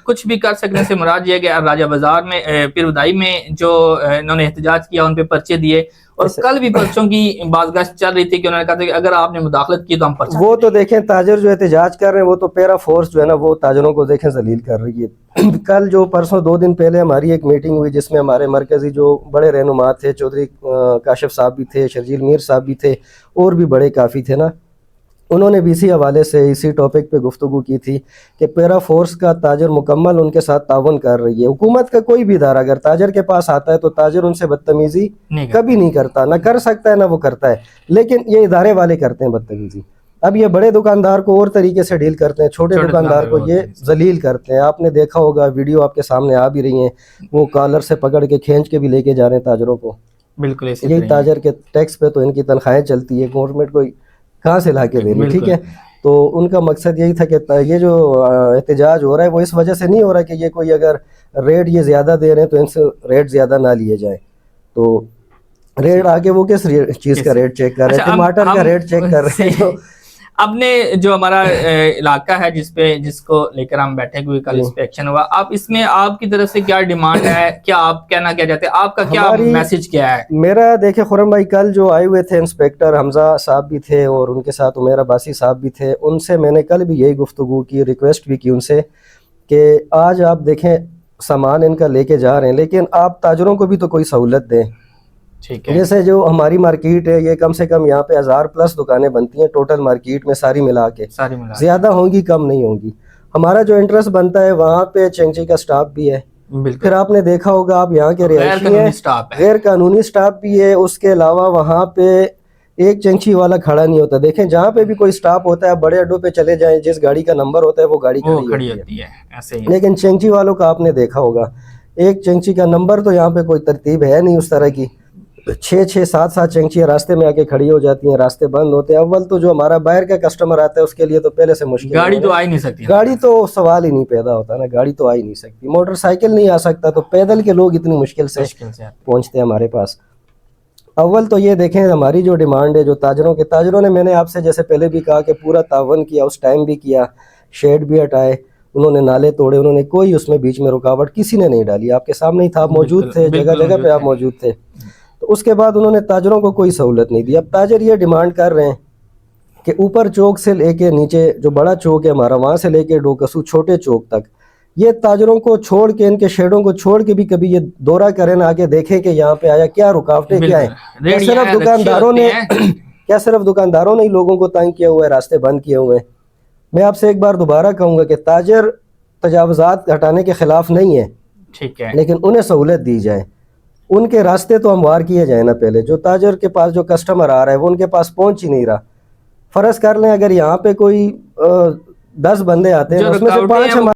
کچھ بھی کر سکنے سے مراد یہ کہ راجہ بازار میں پیرودائی میں جو انہوں نے احتجاج کیا ان پہ پرچے دیے، اور کل بھی پرچوں کی باز گشت چل رہی تھی کہ انہوں نے کہا تھا کہ اگر آپ نے مداخلت کی تو ہم پرچہ وہ تو دیکھیں تاجر جو احتجاج کر رہے ہیں وہ تو پیرا فورس جو ہے نا وہ تاجروں کو دیکھیں ذلیل کر رہی ہے. کل جو پرسوں 2 دن پہلے ہماری ایک میٹنگ ہوئی جس میں ہمارے مرکزی جو بڑے رہنما تھے، چودھری کاشف صاحب بھی تھے، شرجیل میر صاحب بھی تھے، اور بھی بڑے کافی تھے نا، انہوں نے بھی اسی حوالے سے اسی ٹاپک پہ گفتگو کی تھی کہ پیرا فورس کا تاجر مکمل ان کے ساتھ تعاون کر رہی ہے. حکومت کا کوئی بھی ادارہ اگر تاجر کے پاس آتا ہے تو تاجر ان سے بدتمیزی کبھی نہیں کرتا، نہ کر سکتا ہے نہ وہ کرتا ہے، لیکن یہ ادارے والے کرتے ہیں بدتمیزی. اب یہ بڑے دکاندار کو اور طریقے سے ڈیل کرتے ہیں، چھوٹے دکاندار کو یہ ذلیل کرتے ہیں. آپ نے دیکھا ہوگا ویڈیو آپ کے سامنے آ بھی رہی ہیں، وہ کالر سے پکڑ کے کھینچ کے بھی لے کے جا رہے ہیں تاجروں کو. بالکل یہی تاجر کے ٹیکس پہ تو ان کی تنخواہیں چلتی ہے، گورنمنٹ کو کہاں سے لا کے دے رہی. ٹھیک ہے، تو ان کا مقصد یہی تھا کہ یہ جو احتجاج ہو رہا ہے وہ اس وجہ سے نہیں ہو رہا کہ یہ کوئی اگر ریٹ یہ زیادہ دے رہے ہیں تو ان سے ریٹ زیادہ نہ لیے جائیں. تو ریٹ آگے وہ کس چیز کا ریٹ چیک کر رہے ہیں؟ ٹماٹر کا ریٹ چیک کر رہے ہیں. اب نے جو ہمارا علاقہ ہے جس کو لے کر ہم بیٹھے ہوئے کل اس پہ ایکشن ہوا، اب اس میں آپ کی طرف سے کیا ڈیمانڈ ہے؟ کیا آپ کہنا کیا چاہتے ہیں؟ آپ کا کیا میسج کیا ہے؟ میرا دیکھیں خرم بھائی، کل جو آئے ہوئے تھے انسپیکٹر حمزہ صاحب بھی تھے اور ان کے ساتھ عمیر عباسی صاحب بھی تھے، ان سے میں نے کل بھی یہی گفتگو کی، ریکویسٹ بھی کی ان سے کہ آج آپ دیکھیں سامان ان کا لے کے جا رہے ہیں لیکن آپ تاجروں کو بھی تو کوئی سہولت دیں. جیسے جو ہماری مارکیٹ ہے یہ کم سے کم یہاں پہ 1000+ دکانیں بنتی ہیں ٹوٹل مارکیٹ میں ساری ملا کے، زیادہ ہوں گی کم نہیں ہوں گی. ہمارا جو انٹرسٹ بنتا ہے وہاں پہ چنچی کا سٹاف بھی ہے، پھر آپ نے دیکھا ہوگا آپ یہاں کے رہائشی ہیں، غیر قانونی سٹاف بھی ہے، اس کے علاوہ وہاں پہ ایک چنچی والا کھڑا نہیں ہوتا. دیکھیں جہاں پہ بھی کوئی سٹاف ہوتا ہے بڑے اڈوں پہ چلے جائیں، جس گاڑی کا نمبر ہوتا ہے وہ گاڑی کھڑی ہوتی ہے، لیکن چنچی والوں کا آپ نے دیکھا ہوگا ایک چنچی کا نمبر تو یہاں پہ کوئی ترتیب ہے نہیں اس طرح کی. 6 7 چنچیاں راستے میں آ کے کھڑی ہو جاتی ہیں، راستے بند ہوتے ہیں. اول تو جو ہمارا باہر کا کسٹمر آتا ہے اس کے لیے تو پہلے سے مشکل، گاڑی تو آ ہی نہیں سکتی، گاڑی تو سوال ہی نہیں پیدا ہوتا نا، گاڑی تو آ ہی نہیں سکتی، موٹر سائیکل نہیں آ سکتا تو پیدل کے لوگ اتنی مشکل سے پہنچتے ہیں ہمارے پاس. اول تو یہ دیکھیں ہماری جو ڈیمانڈ ہے جو تاجروں نے، میں نے آپ سے جیسے پہلے بھی کہا کہ پورا تعاون کیا، اس ٹائم بھی کیا، شیڈ بھی ہٹائے، انہوں نے نالے توڑے، انہوں نے کوئی اس میں بیچ میں رکاوٹ کسی نے نہیں ڈالی. آپ کے سامنے ہی تھا، آپ موجود تھے، جگہ جگہ پہ آپ موجود تھے. تو اس کے بعد انہوں نے تاجروں کو کوئی سہولت نہیں دی. اب تاجر یہ ڈیمانڈ کر رہے ہیں کہ اوپر چوک سے لے کے نیچے جو بڑا چوک ہے ہمارا وہاں سے لے کے ڈوکسو چھوٹے چوک تک یہ تاجروں کو چھوڑ کے، ان کے شیڈوں کو چھوڑ کے بھی کبھی یہ دورہ کریں نا، آگے دیکھیں کہ یہاں پہ آیا کیا رکاوٹیں کیا ہیں. کیا صرف دکانداروں نے ہی لوگوں کو تنگ کیا ہوا ہے، راستے بند کیے ہوئے ہیں؟ میں آپ سے ایک بار دوبارہ کہوں گا کہ تاجر تجاوزات ہٹانے کے خلاف نہیں ہے، ٹھیک ہے، لیکن انہیں سہولت دی جائے، ان کے راستے تو ہموار کیے جائیں نا. پہلے جو تاجر کے پاس جو کسٹمر آ رہا ہے وہ ان کے پاس پہنچ ہی نہیں رہا. فرض کر لیں اگر یہاں پہ کوئی 10 بندے آتے ہیں اس میں سے 5